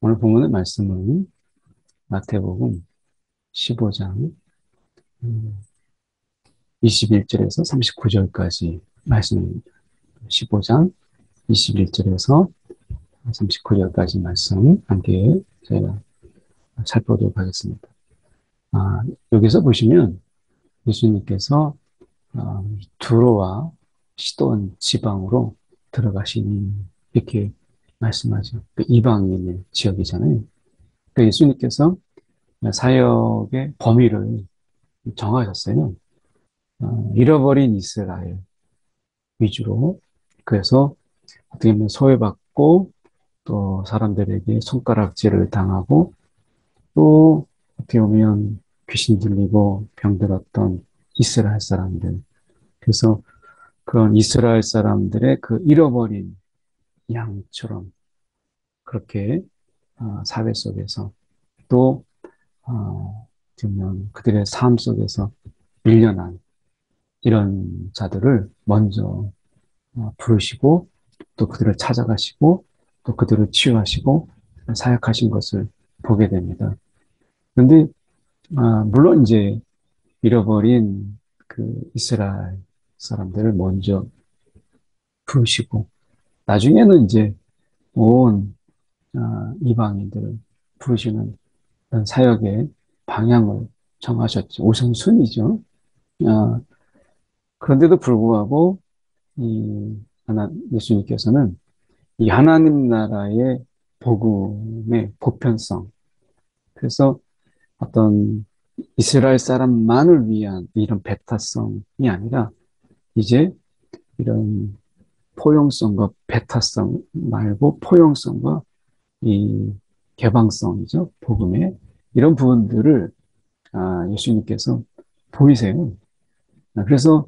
오늘 본문의 말씀은 마태복음 15장 21절에서 39절까지 말씀입니다. 15장 21절에서 39절까지 말씀 함께 저희가 살펴보도록 하겠습니다. 여기서 보시면 예수님께서 두로와 시돈 지방으로 들어가시니 이렇게 말씀하죠. 그 이방인의 지역이잖아요. 그 예수님께서 사역의 범위를 정하셨어요. 잃어버린 이스라엘 위주로. 그래서 어떻게 보면 소외받고 또 사람들에게 손가락질을 당하고 또 어떻게 보면 귀신 들리고 병들었던 이스라엘 사람들. 그래서 그런 이스라엘 사람들의 그 잃어버린 양처럼 그렇게 사회 속에서 또 보면 그들의 삶 속에서 밀려난 이런 자들을 먼저 부르시고 또 그들을 찾아가시고 또 그들을 치유하시고 사역하신 것을 보게 됩니다. 그런데 물론 이제 잃어버린 그 이스라엘 사람들을 먼저 부르시고 나중에는 이제 온 이방인들을 부르시는 그런 사역의 방향을 정하셨죠. 우선순위죠. 아, 그런데도 불구하고 예수님께서는 이 하나님 나라의 복음의 보편성, 그래서 어떤 이스라엘 사람만을 위한 이런 배타성이 아니라 이제 이런 포용성과 배타성 말고 포용성과 이 개방성이죠. 복음의 이런 부분들을 예수님께서 보이세요. 그래서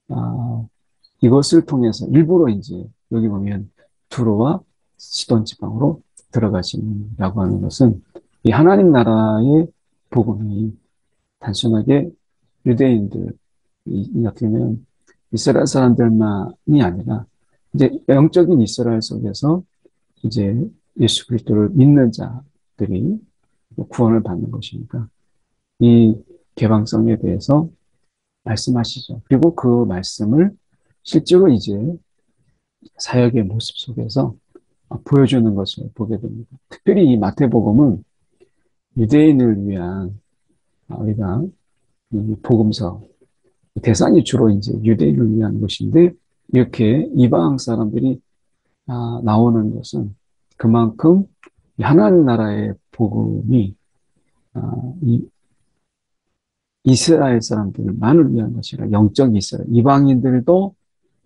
아, 이것을 통해서 일부러 이제 여기 보면 두로와 시돈 지방으로 들어가신다고 하는 것은 이 하나님 나라의 복음이 단순하게 유대인들, 어떻게 보면 이스라엘 사람들만이 아니라 이제 영적인 이스라엘 속에서 이제 예수 그리스도를 믿는 자들이 구원을 받는 것이니까 이 개방성에 대해서 말씀하시죠. 그리고 그 말씀을 실제로 이제 사역의 모습 속에서 보여주는 것을 보게 됩니다. 특별히 이 마태복음은 유대인을 위한 우리가 이 복음서 대상이 주로 이제 유대인을 위한 것인데 이렇게 이방 사람들이 나오는 것은 그만큼 하나님 나라의 복음이 이 이스라엘 사람들만을 위한 것이라 영적 이스라엘 이방인들도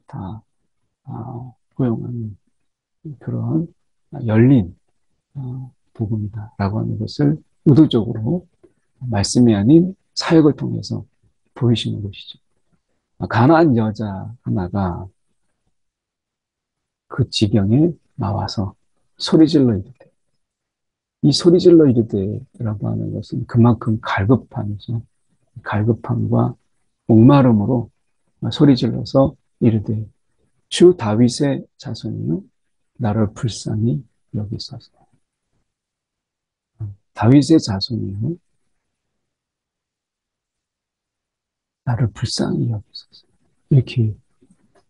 다 포용하는 그런 열린 복음이다라고 하는 것을 의도적으로 말씀이 아닌 사역을 통해서 보이시는 것이죠. 가난한 여자 하나가 그 지경에 나와서 소리질러 이르되 이 소리질러 이르되라고 하는 것은 그만큼 갈급함이죠. 갈급함과 목마름으로 소리질러서 이르되 주 다윗의 자손이요 나를 불쌍히 여기소서. 다윗의 자손이요 나를 불쌍히 여기소서. 이렇게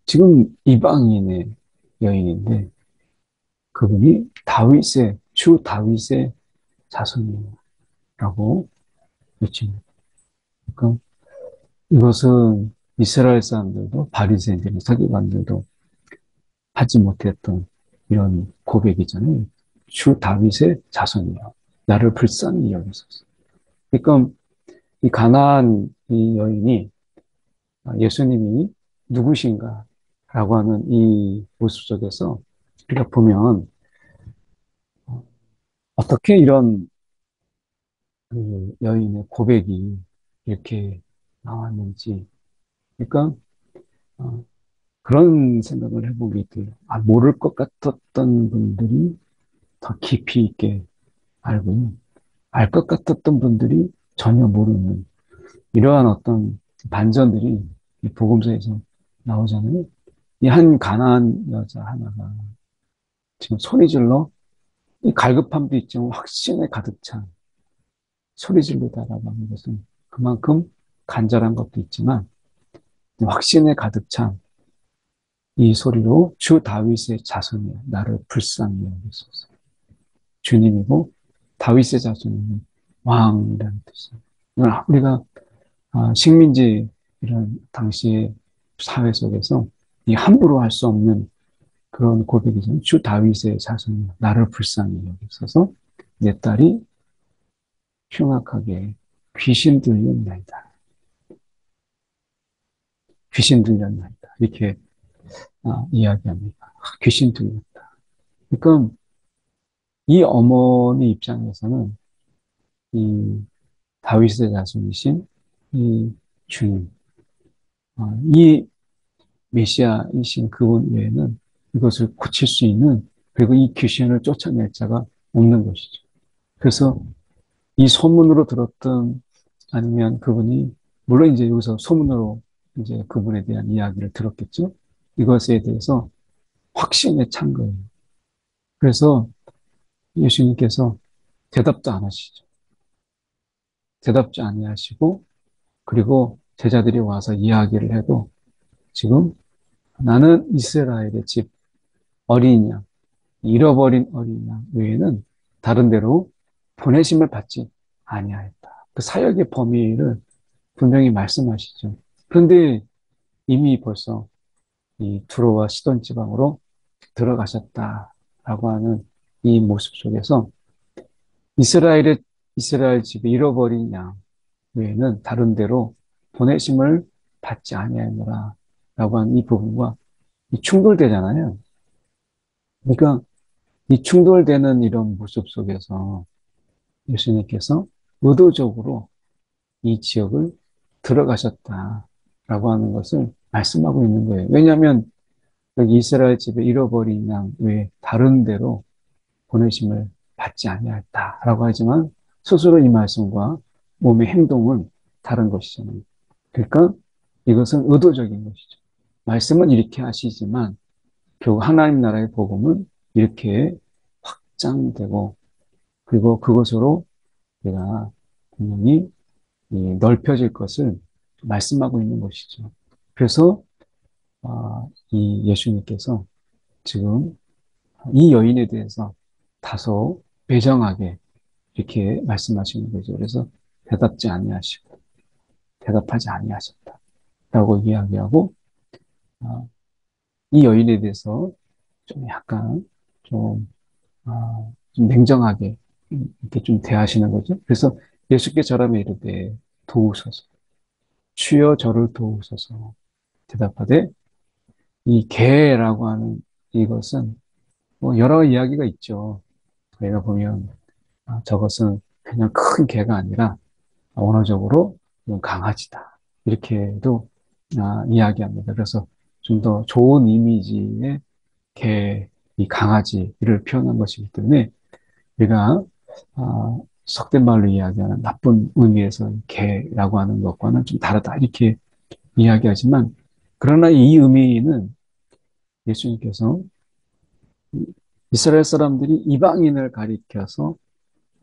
지금 이방인의 여인인데 그분이 다윗의 주 다윗의 자손이라고 외칩니다. 그러니까 이것은 이스라엘 사람들도 바리새인들이 서기관들도 하지 못했던 이런 고백이잖아요. 주 다윗의 자손이요 나를 불쌍히 여기소서. 그러니까 이 가나안 이 여인이 예수님이 누구신가라고 하는 이 모습 속에서 우리가 보면 어떻게 이런 그 여인의 고백이 이렇게 나왔는지, 그러니까 그런 생각을 해보게 돼요. 모를 것 같았던 분들이 더 깊이 있게 알고, 알 것 같았던 분들이 전혀 모르는 이러한 어떤 반전들이 이 복음서에서 나오잖아요. 이 한 가난한 여자 하나가 지금 소리 질러 이 갈급함도 있지만 확신에 가득 찬 소리 지르다라고 하는 것은 그만큼 간절한 것도 있지만 확신에 가득 찬 이 소리로 주 다윗의 자손이여 나를 불쌍히 여기소서. 주님이고 다윗의 자손은 왕이라는 뜻이에요. 우리가 식민지 이런 당시의 사회 속에서 이 함부로 할 수 없는 그런 고백이죠. 주 다윗의 자손이여 나를 불쌍히 여기소서. 내 딸이 흉악하게 귀신 들렸나이다. 귀신 들렸나이다. 이렇게 이야기합니다. 귀신 들렸다. 그러니까 이 어머니 입장에서는 이 다윗의 자손이신 이 주님, 이 메시아이신 그분 외에는 이것을 고칠 수 있는 그리고 이 귀신을 쫓아낼 자가 없는 것이죠. 그래서 이 소문으로 들었던 아니면 그분이 물론 이제 여기서 소문으로 이제 그분에 대한 이야기를 들었겠죠. 이것에 대해서 확신에 찬 거예요. 그래서 예수님께서 대답도 안 하시죠. 대답도 안 하시고 그리고 제자들이 와서 이야기를 해도 지금 나는 이스라엘의 집 어린 양, 잃어버린 어린 양 외에는 다른 데로 보내심을 받지 아니하였다. 그 사역의 범위를 분명히 말씀하시죠. 그런데 이미 벌써 이 두로와 시돈 지방으로 들어가셨다라고 하는 이 모습 속에서 이스라엘 집에 잃어버린 양 외에는 다른 데로 보내심을 받지 아니하노라 라고 하는 이 부분과 충돌되잖아요. 그러니까 이 충돌되는 이런 모습 속에서 예수님께서 의도적으로 이 지역을 들어가셨다라고 하는 것을 말씀하고 있는 거예요. 왜냐하면 여기 이스라엘 집에 잃어버린 양 외에 다른 데로 보내심을 받지 아니하였다라고 하지만 스스로 이 말씀과 몸의 행동은 다른 것이잖아요. 그러니까 이것은 의도적인 것이죠. 말씀은 이렇게 하시지만 결국 하나님 나라의 복음은 이렇게 확장되고 그리고 그것으로 우리가 분명히 넓혀질 것을 말씀하고 있는 것이죠. 그래서 이 예수님께서 지금 이 여인에 대해서 다소 배정하게 이렇게 말씀하시는 거죠. 그래서 대답지 아니하시고 대답하지 아니하셨다라고 이야기하고 이 여인에 대해서 좀 약간 좀, 좀 냉정하게 이렇게 좀 대하시는 거죠. 그래서 예수께 저라면 이르되 도우소서 주여 저를 도우소서 대답하되 이 개라고 하는 이것은 뭐 여러 이야기가 있죠. 저희가 보면 저것은 그냥 큰 개가 아니라 언어적으로 강아지다. 이렇게도 이야기합니다. 그래서 좀 더 좋은 이미지의 개, 이 강아지를 표현한 것이기 때문에 우리가 속된 말로 이야기하는 나쁜 의미에서 개라고 하는 것과는 좀 다르다. 이렇게 이야기하지만 그러나 이 의미는 예수님께서 이스라엘 사람들이 이방인을 가리켜서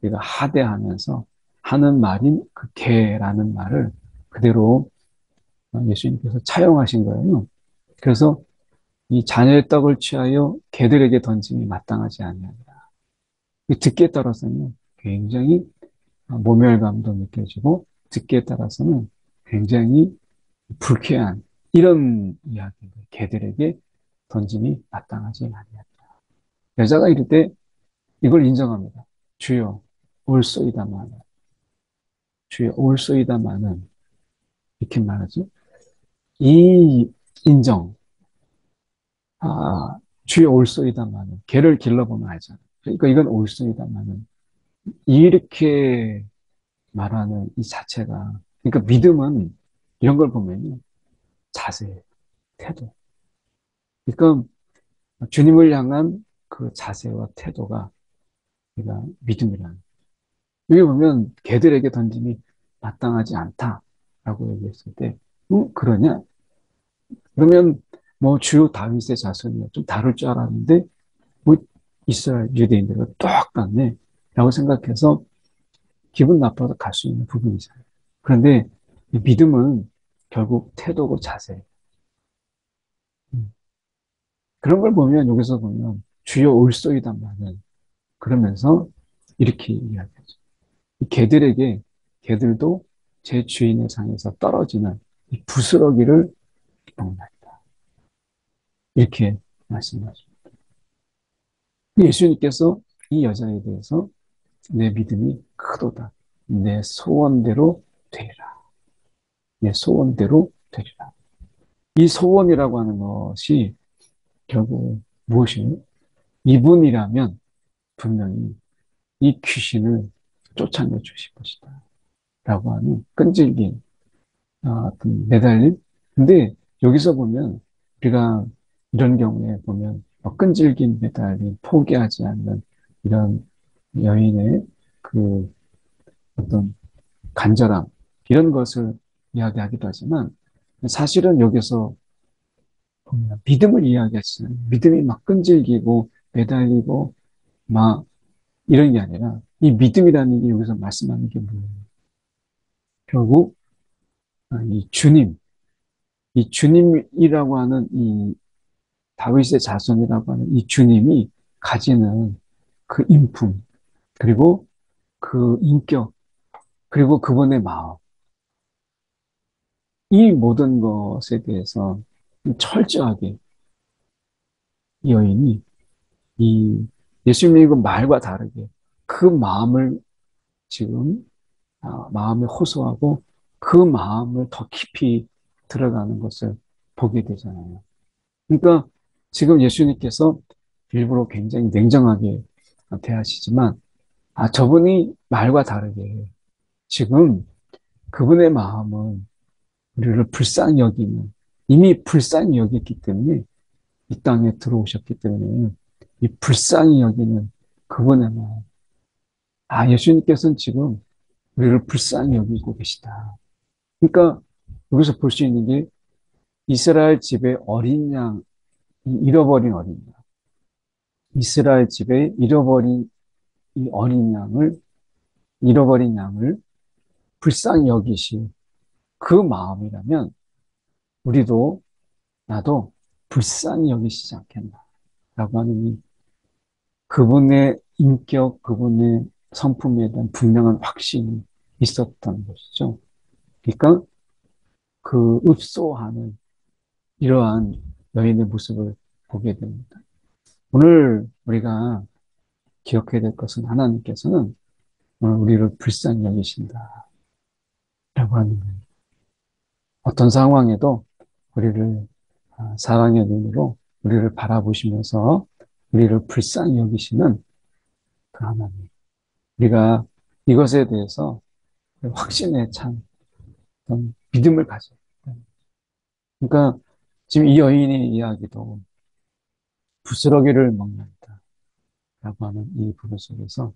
우리가 하대하면서 하는 말인 그 개라는 말을 그대로 예수님께서 차용하신 거예요. 그래서 이 자녀의 떡을 취하여 개들에게 던짐이 마땅하지 아니하니라. 듣기에 따라서는 굉장히 모멸감도 느껴지고 듣기에 따라서는 굉장히 불쾌한 이런 이야기를 개들에게 던짐이 마땅하지 아니하다. 여자가 이럴 때 이걸 인정합니다. 주여 올소이다마는 주여 올소이다마는 이렇게 말하죠. 이 인정 주여 올소이다마는 개를 길러보면 알잖아요. 그러니까 이건 올소이다마는 이렇게 말하는 이 자체가 그러니까 믿음은 이런 걸 보면요. 자세, 태도. 그러니까 주님을 향한 그 자세와 태도가 우리가 믿음이라는. 여기 보면 개들에게 던짐이 마땅하지 않다라고 얘기했을 때, 그러냐? 그러면 뭐 주요 다윗의 자손이야 좀 다를 줄 알았는데 뭐 이스라엘 유대인들과 똑같네 라고 생각해서 기분 나빠서 갈 수 있는 부분이잖아요. 그런데 이 믿음은 결국 태도고 자세. 음. 그런 걸 보면 여기서 보면 주여 올소이다마는 그러면서 이렇게 이야기하죠. 이 개들에게 개들도 제 주인의 상에서 떨어지는 이 부스러기를 먹나이다. 이렇게 말씀하죠. 예수님께서 이 여자에 대해서 내 믿음이 크도다. 내 소원대로 되리라. 내 소원대로 되리라. 이 소원이라고 하는 것이 결국 무엇이에요? 이분이라면 분명히 이 귀신을 쫓아내 주실 것이다. 라고 하는 끈질긴 어떤 매달림. 근데 여기서 보면 우리가 이런 경우에 보면 끈질긴 매달림, 포기하지 않는 이런 여인의 그 어떤 간절함, 이런 것을 이야기하기도 하지만 사실은 여기서 보면 믿음을 이야기하시는 믿음이 막 끈질기고 매달리고 막 이런 게 아니라 이 믿음이라는 게 여기서 말씀하는 게 뭐예요? 결국 이 주님, 이 주님이라고 하는 이 다윗의 자손이라고 하는 이 주님이 가지는 그 인품, 그리고 그 인격, 그리고 그분의 마음, 이 모든 것에 대해서 철저하게 이 여인이 이 예수님의 그 말과 다르게 그 마음을 지금 마음에 호소하고 그 마음을 더 깊이 들어가는 것을 보게 되잖아요. 그러니까 지금 예수님께서 일부러 굉장히 냉정하게 대하시지만 저분이 말과 다르게 지금 그분의 마음은 우리를 불쌍히 여기는 이미 불쌍히 여겼기 때문에 이 땅에 들어오셨기 때문에 이 불쌍히 여기는 그분의 마음. 예수님께서는 지금 우리를 불쌍히 여기고 계시다. 그러니까 여기서 볼 수 있는 게 이스라엘 집에 어린 양, 잃어버린 어린 양. 이스라엘 집에 잃어버린 이 어린 양을, 잃어버린 양을 불쌍히 여기신 그 마음이라면 우리도 나도 불쌍히 여기시지 않겠나. 라고 하는 이 그분의 인격, 그분의 성품에 대한 분명한 확신이 있었던 것이죠. 그러니까 그 읍소하는 이러한 여인의 모습을 보게 됩니다. 오늘 우리가 기억해야 될 것은 하나님께서는 오늘 우리를 불쌍히 여기신다. 라고 하는 거예요. 어떤 상황에도 우리를 사랑의 눈으로 우리를 바라보시면서 우리를 불쌍히 여기시는 그 하나님. 우리가 이것에 대해서 확신에 찬 어떤 믿음을 가져요. 그러니까 지금 이 여인의 이야기도 부스러기를 먹는다. 라고 하는 이 부분 속에서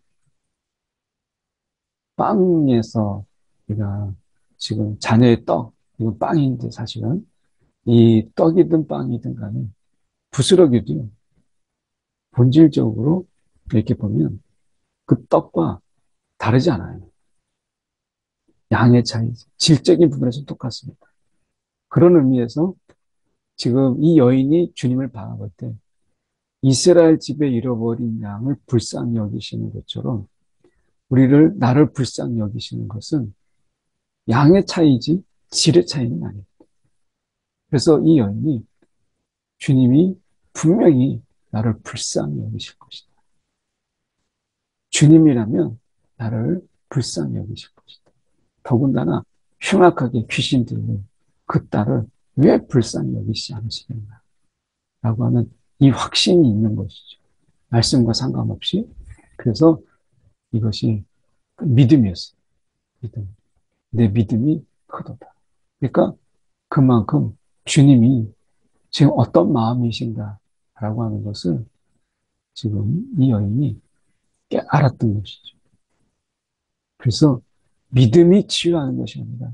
빵에서 우리가 지금 자녀의 떡, 이건 빵인데 사실은 이 떡이든 빵이든 간에 부스러기도 본질적으로 이렇게 보면 그 떡과 다르지 않아요. 양의 차이, 질적인 부분에서 똑같습니다. 그런 의미에서 지금 이 여인이 주님을 바라볼 때 이스라엘 집에 잃어버린 양을 불쌍히 여기시는 것처럼 나를 불쌍히 여기시는 것은 양의 차이지 질의 차이는 아니에요. 그래서 이 여인이 주님이 분명히 나를 불쌍히 여기실 것이다. 주님이라면 나를 불쌍히 여기실 것이다. 더군다나 흉악하게 귀신들은 그 딸을 왜 불쌍히 여기시지 않으시겠나 라고 하는 이 확신이 있는 것이죠. 말씀과 상관없이. 그래서 이것이 믿음이었어요. 믿음. 내 믿음이 크도다. 그러니까 그만큼 주님이 지금 어떤 마음이신가 라고 하는 것을 지금 이 여인이 알았던 것이죠. 그래서 믿음이 치유하는 것이 아니라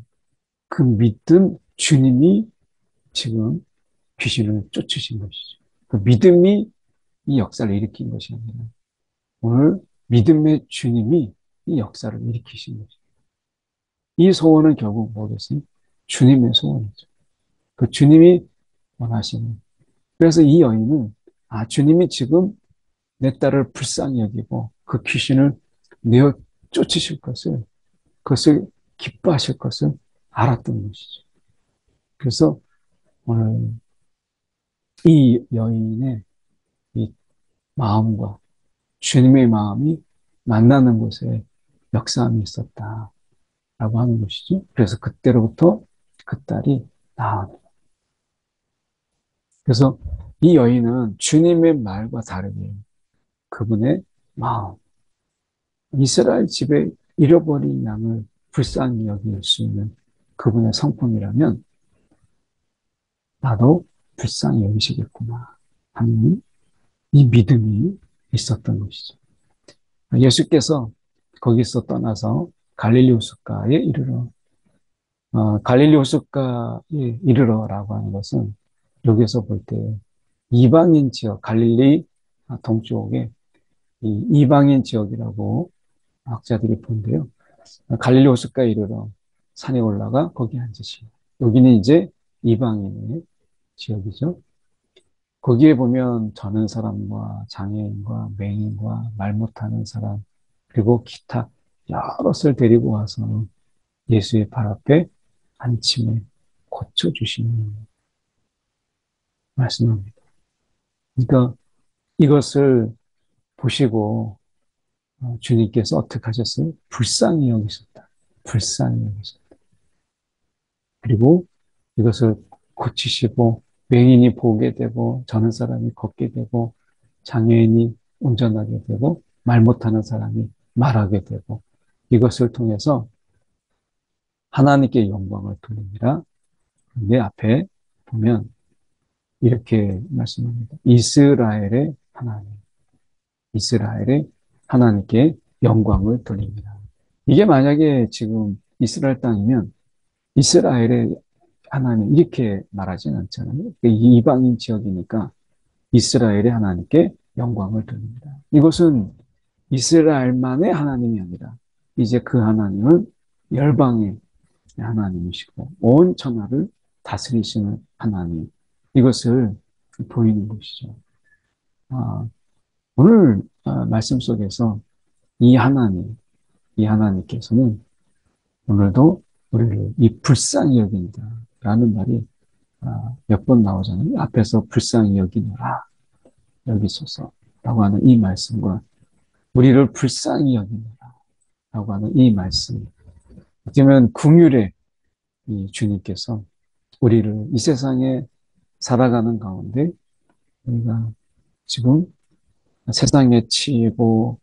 그 믿음 주님이 지금 귀신을 쫓으신 것이죠. 그 믿음이 이 역사를 일으킨 것이 아니라 오늘 믿음의 주님이 이 역사를 일으키신 거죠. 이 소원은 결국 뭐겠어요? 주님의 소원이죠. 그 주님이 원하시는. 그래서 이 여인은 주님이 지금 내 딸을 불쌍히 여기고 그 귀신을 내어 쫓으실 것을 그것을 기뻐하실 것을 알았던 것이죠. 그래서 오늘 이 여인의 이 마음과 주님의 마음이 만나는 곳에 역사함이 있었다라고 하는 것이죠. 그래서 그때로부터 그 딸이 나아갑니다. 그래서 이 여인은 주님의 말과 다르게 그분의 마음, 이스라엘 집에 잃어버린 양을 불쌍히 여길 수 있는 그분의 성품이라면 나도 불쌍히 여기시겠구나 하는 이 믿음이 있었던 것이죠. 예수께서 거기서 떠나서 갈릴리 호숫가에 이르러 갈릴리 호숫가에 이르러라고 하는 것은 여기서 볼 때 이방인 지역 갈릴리 동쪽에 이 이방인 지역이라고 학자들이 본데요. 갈릴리 호숫가에 이르러 산에 올라가 거기 앉으시. 여기는 이제 이방인의 지역이죠. 거기에 보면 저는 사람과 장애인과 맹인과 말 못하는 사람 그리고 기타 여럿을 데리고 와서 예수의 발 앞에 안침을 고쳐주시는 말씀입니다. 그러니까 이것을 보시고 주님께서 어떻게 하셨어요? 불쌍히 여기셨다. 불쌍히 여기셨다. 그리고 이것을 고치시고 맹인이 보게 되고 저는 사람이 걷게 되고 장애인이 운전하게 되고 말 못하는 사람이 말하게 되고 이것을 통해서 하나님께 영광을 돌리니라. 내 앞에 보면 이렇게 말씀합니다. 이스라엘의 하나님, 이스라엘의 하나님께 영광을 돌립니다. 이게 만약에 지금 이스라엘 땅이면 이스라엘의 하나님 이렇게 말하지는 않잖아요. 이 이방인 지역이니까 이스라엘의 하나님께 영광을 돌립니다. 이것은 이스라엘만의 하나님이 아니라 이제 그 하나님은 열방의 하나님이시고 온 천하를 다스리시는 하나님 이것을 보이는 것이죠. 아, 오늘 말씀 속에서 이 하나님, 이 하나님께서는 오늘도 우리를 이 불쌍히 여긴다라는 말이 몇 번 나오잖아요. 앞에서 불쌍히 여기노라 여기소서라고 하는 이 말씀과 우리를 불쌍히 여기노라라고 하는 이 말씀. 어쩌면 긍휼의 이 주님께서 우리를 이 세상에 살아가는 가운데 우리가 지금 세상에 치이고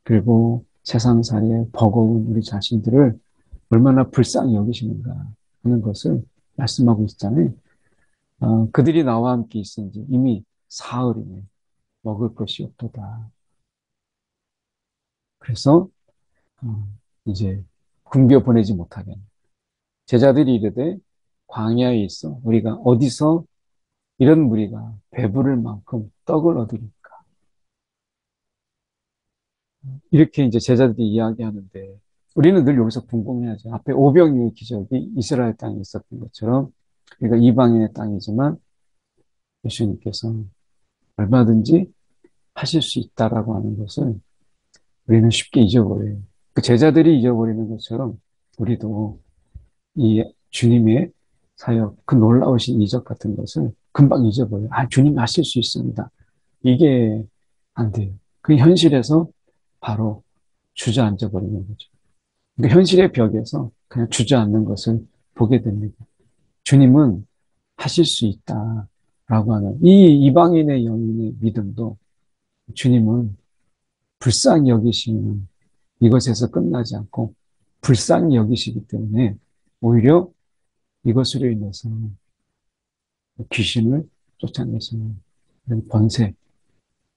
그리고 세상살이에 버거운 우리 자신들을 얼마나 불쌍히 여기시는가 하는 것을 말씀하고 있잖아요. 그들이 나와 함께 있은지 이미 사흘이네 먹을 것이 없도다. 그래서 이제 굶겨 보내지 못하게 제자들이 이르되 광야에 있어 우리가 어디서 이런 무리가 배부를 만큼 떡을 얻으리까 이렇게 이제 제자들이 이야기하는데 우리는 늘 여기서 궁금해하죠. 앞에 오병이의 기적이 이스라엘 땅에 있었던 것처럼 그러니까 이방인의 땅이지만 예수님께서 얼마든지 하실 수 있다라고 하는 것을 우리는 쉽게 잊어버려요. 그 제자들이 잊어버리는 것처럼 우리도 이 주님의 사역, 그 놀라우신 이적 같은 것을 금방 잊어버려요. 주님 하실 수 있습니다. 이게 안 돼요. 그 현실에서 바로 주저앉아 버리는 거죠. 그러니까 현실의 벽에서 그냥 주저앉는 것을 보게 됩니다. 주님은 하실 수 있다라고 하는 이 이방인의 영인의 믿음도 주님은 불쌍히 여기시는 이것에서 끝나지 않고 불쌍히 여기시기 때문에 오히려 이것으로 인해서 귀신을 쫓아내시는 권세.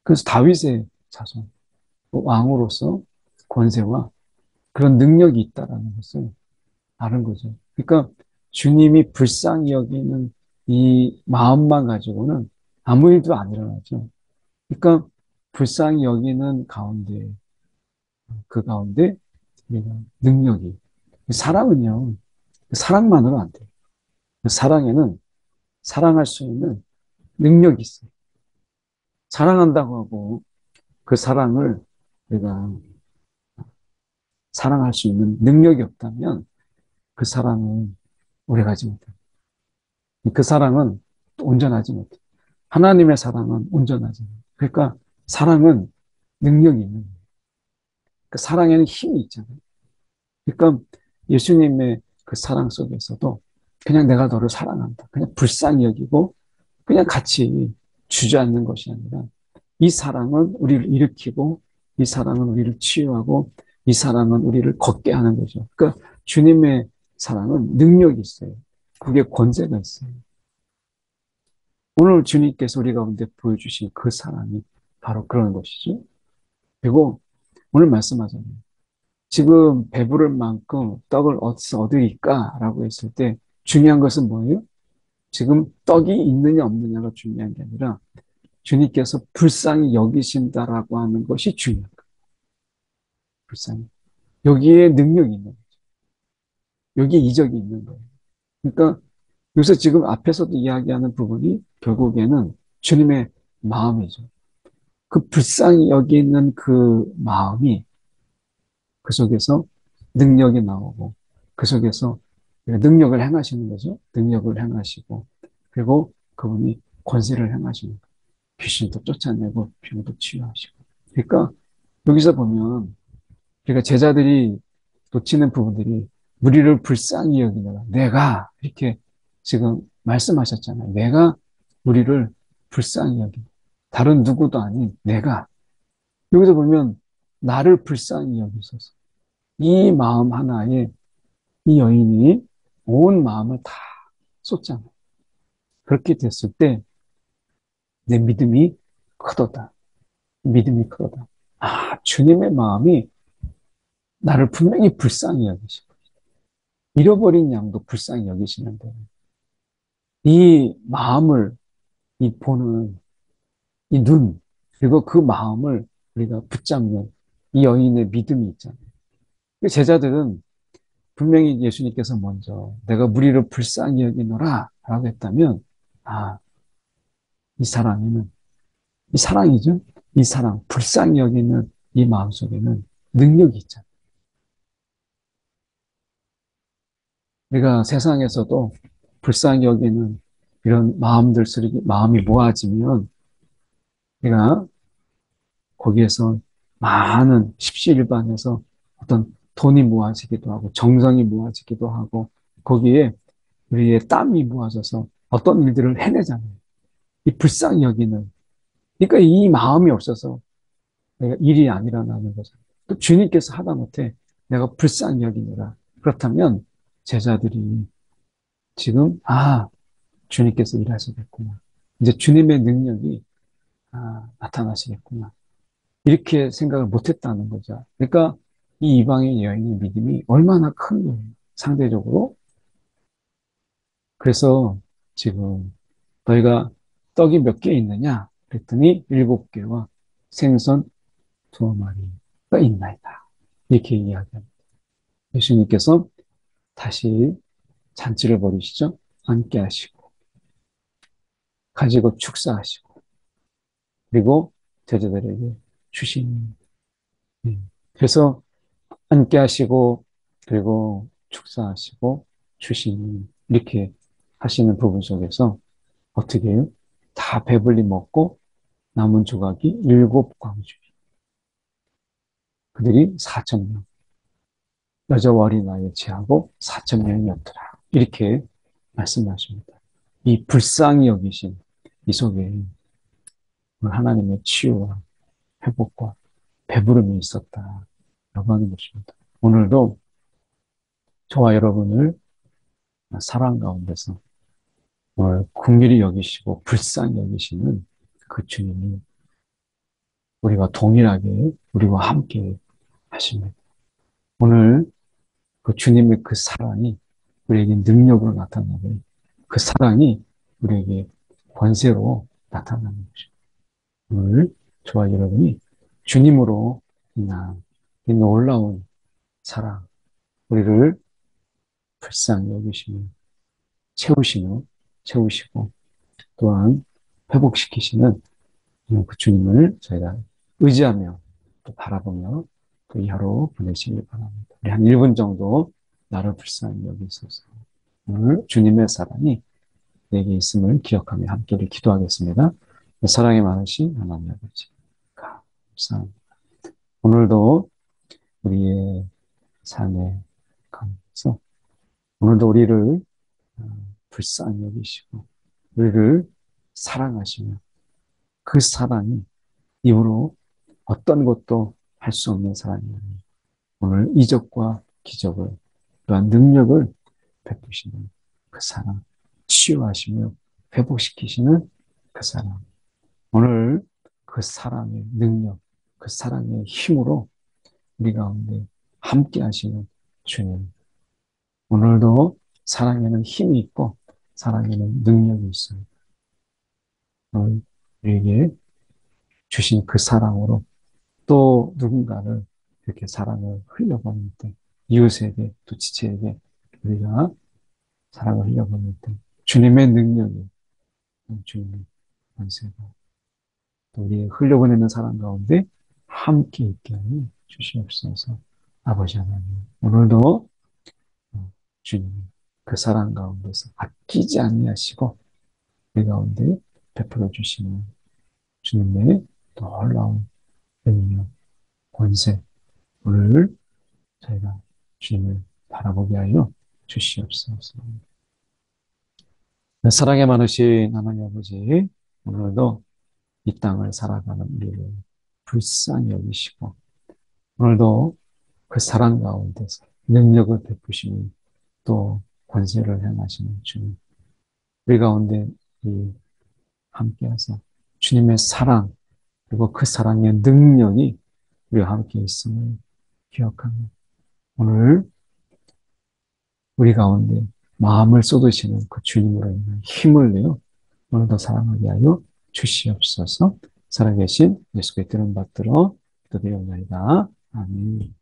그래서 다윗의 자손, 왕으로서 권세와 그런 능력이 있다라는 것을 아는 거죠. 그러니까 주님이 불쌍히 여기는 이 마음만 가지고는 아무 일도 안 일어나죠. 그러니까 불쌍히 여기는 가운데, 그 가운데 우리가 능력이, 사랑은요, 사랑만으로 안 돼요. 사랑에는 사랑할 수 있는 능력이 있어요. 사랑한다고 하고 그 사랑을 우리가 사랑할 수 있는 능력이 없다면 그 사랑은 오래가지 못해요. 그 사랑은 온전하지 못해요. 하나님의 사랑은 온전하지 못해요. 그러니까 사랑은 능력이 있는 거예요. 그 사랑에는 힘이 있잖아요. 그러니까 예수님의 그 사랑 속에서도 그냥 내가 너를 사랑한다. 그냥 불쌍히 여기고 그냥 같이 주저앉는 것이 아니라 이 사랑은 우리를 일으키고 이 사랑은 우리를 치유하고 이 사랑은 우리를 걷게 하는 거죠. 그러니까 주님의 사랑은 능력이 있어요. 그게 권세가 있어요. 오늘 주님께서 우리 가운데 보여주신 그 사랑이 바로 그런 것이죠. 그리고 오늘 말씀하잖아요. 지금 배부를 만큼 떡을 어디서 얻으리까라고 했을 때 중요한 것은 뭐예요? 지금 떡이 있느냐 없느냐가 중요한 게 아니라 주님께서 불쌍히 여기신다라고 하는 것이 중요한 거예요. 불쌍히. 여기에 능력이 있는 거예요. 여기에 이적이 있는 거예요. 그러니까 여기서 지금 앞에서도 이야기하는 부분이 결국에는 주님의 마음이죠. 그 불쌍히 여기는 그 마음이 그 속에서 능력이 나오고 그 속에서 능력을 행하시는 거죠. 능력을 행하시고 그리고 그분이 권세를 행하시는 거예요. 귀신도 쫓아내고 병도 치유하시고. 그러니까 여기서 보면 그러니까 제자들이 놓치는 부분들이 우리를 불쌍히 여기느라 내가 이렇게 지금 말씀하셨잖아요. 내가 우리를 불쌍히 여기 다른 누구도 아닌 내가 여기서 보면 나를 불쌍히 여기소서. 이 마음 하나에 이 여인이 온 마음을 다 쏟잖아요. 그렇게 됐을 때 내 믿음이 크도다. 믿음이 크도다. 아, 주님의 마음이 나를 분명히 불쌍히 여기시고 잃어버린 양도 불쌍히 여기시는데 이 마음을 이 보는 이 눈, 그리고 그 마음을 우리가 붙잡는 이 여인의 믿음이 있잖아요. 그 제자들은 분명히 예수님께서 먼저 내가 무리를 불쌍히 여기노라 라고 했다면 아, 이 사랑에는 이 사랑이죠. 이 사랑, 불쌍히 여기는 이 마음 속에는 능력이 있잖아요. 우리가 세상에서도 불쌍히 여기는 이런 마음들 속에 마음이 모아지면 우리가 거기에서 많은 십시일반에서 어떤 돈이 모아지기도 하고 정성이 모아지기도 하고 거기에 우리의 땀이 모아져서 어떤 일들을 해내잖아요. 이 불쌍히 여기는 그러니까 이 마음이 없어서 내가 일이 안 일어나는 거잖아요. 또 주님께서 하다못해 내가 불쌍히 여기느라 그렇다면 제자들이 지금 주님께서 일하시겠구나. 이제 주님의 능력이 나타나시겠구나. 이렇게 생각을 못했다는 거죠. 그러니까 이 이방인 여인의 믿음이 얼마나 큰 거예요. 상대적으로. 그래서 지금 너희가 떡이 몇 개 있느냐? 그랬더니 7개와 생선 2마리가 있나이다. 이렇게 이야기합니다. 예수님께서 다시 잔치를 벌이시죠. 앉게 하시고 가지고 축사하시고 그리고 제자들에게 주신 그래서 함께 하시고 그리고 축사하시고 주시는 이렇게 하시는 부분 속에서 어떻게 해요? 다 배불리 먹고 남은 조각이 7광주 그들이 4천 명 여자와 어린아이를 제하고 4천 명이었더라 이렇게 말씀하십니다. 이 불쌍히 여기신 이 속에 하나님의 치유와 회복과 배부름이 있었다라고 하는 것입니다. 오늘도 저와 여러분을 사랑 가운데서 긍휼히 여기시고 불쌍히 여기시는 그 주님이 우리와 동일하게 우리와 함께 하십니다. 오늘 그 주님의 그 사랑이 우리에게 능력으로 나타나고 그 사랑이 우리에게 권세로 나타나는 것입니다. 오늘 저와 여러분이 주님으로 인한 이 놀라운 사랑, 우리를 불쌍히 여기시며 채우시며 채우시고 또한 회복시키시는 그 주님을 저희가 의지하며 또 바라보며 또 이 하루 보내시길 바랍니다. 우리 한 1분 정도 나를 불쌍히 여기소서. 오늘 주님의 사랑이 내게 있음을 기억하며 함께를 기도하겠습니다. 사랑이 많으신 하나님 아버지, 감사합니다. 오늘도 우리의 삶의 가운데서 오늘도 우리를 불쌍히 여기시고 우리를 사랑하시며 그 사랑이 입으로 어떤 것도 할 수 없는 사랑이니 오늘 이적과 기적을 또한 능력을 베푸시는 그 사랑, 치유하시며 회복시키시는 그 사랑. 오늘 그 사랑의 능력, 그 사랑의 힘으로 우리 가운데 함께 하시는 주님. 오늘도 사랑에는 힘이 있고 사랑에는 능력이 있어요. 오늘 우리에게 주신 그 사랑으로 또 누군가를 이렇게 사랑을 흘려보낼 때, 이웃에게, 또 지체에게 우리가 사랑을 흘려보낼 때, 주님의 능력이, 주님의 권세가 또 우리의 흘려보내는 사랑 가운데 함께 있게 하여 주시옵소서. 아버지 하나님, 오늘도 주님 그 사랑 가운데서 아끼지 아니하시고 우리 가운데 베풀어 주시는 주님의 놀라운 능력, 권세, 오늘 저희가 주님을 바라보게 하여 주시옵소서. 사랑에 많으신 하나님 아버지, 오늘도 이 땅을 살아가는 우리를 불쌍히 여기시고, 오늘도 그 사랑 가운데서 능력을 베푸시는 또 권세를 행하시는 주님, 우리 가운데 이 함께하사 주님의 사랑, 그리고 그 사랑의 능력이 우리와 함께 있음을 기억하며, 오늘 우리 가운데 마음을 쏟으시는 그 주님으로 인한 힘을 내어 오늘도 사랑하게 하여 주시옵소서. 살아계신 예수의 뜻을 받들어 기도드리옵나이다. 아멘.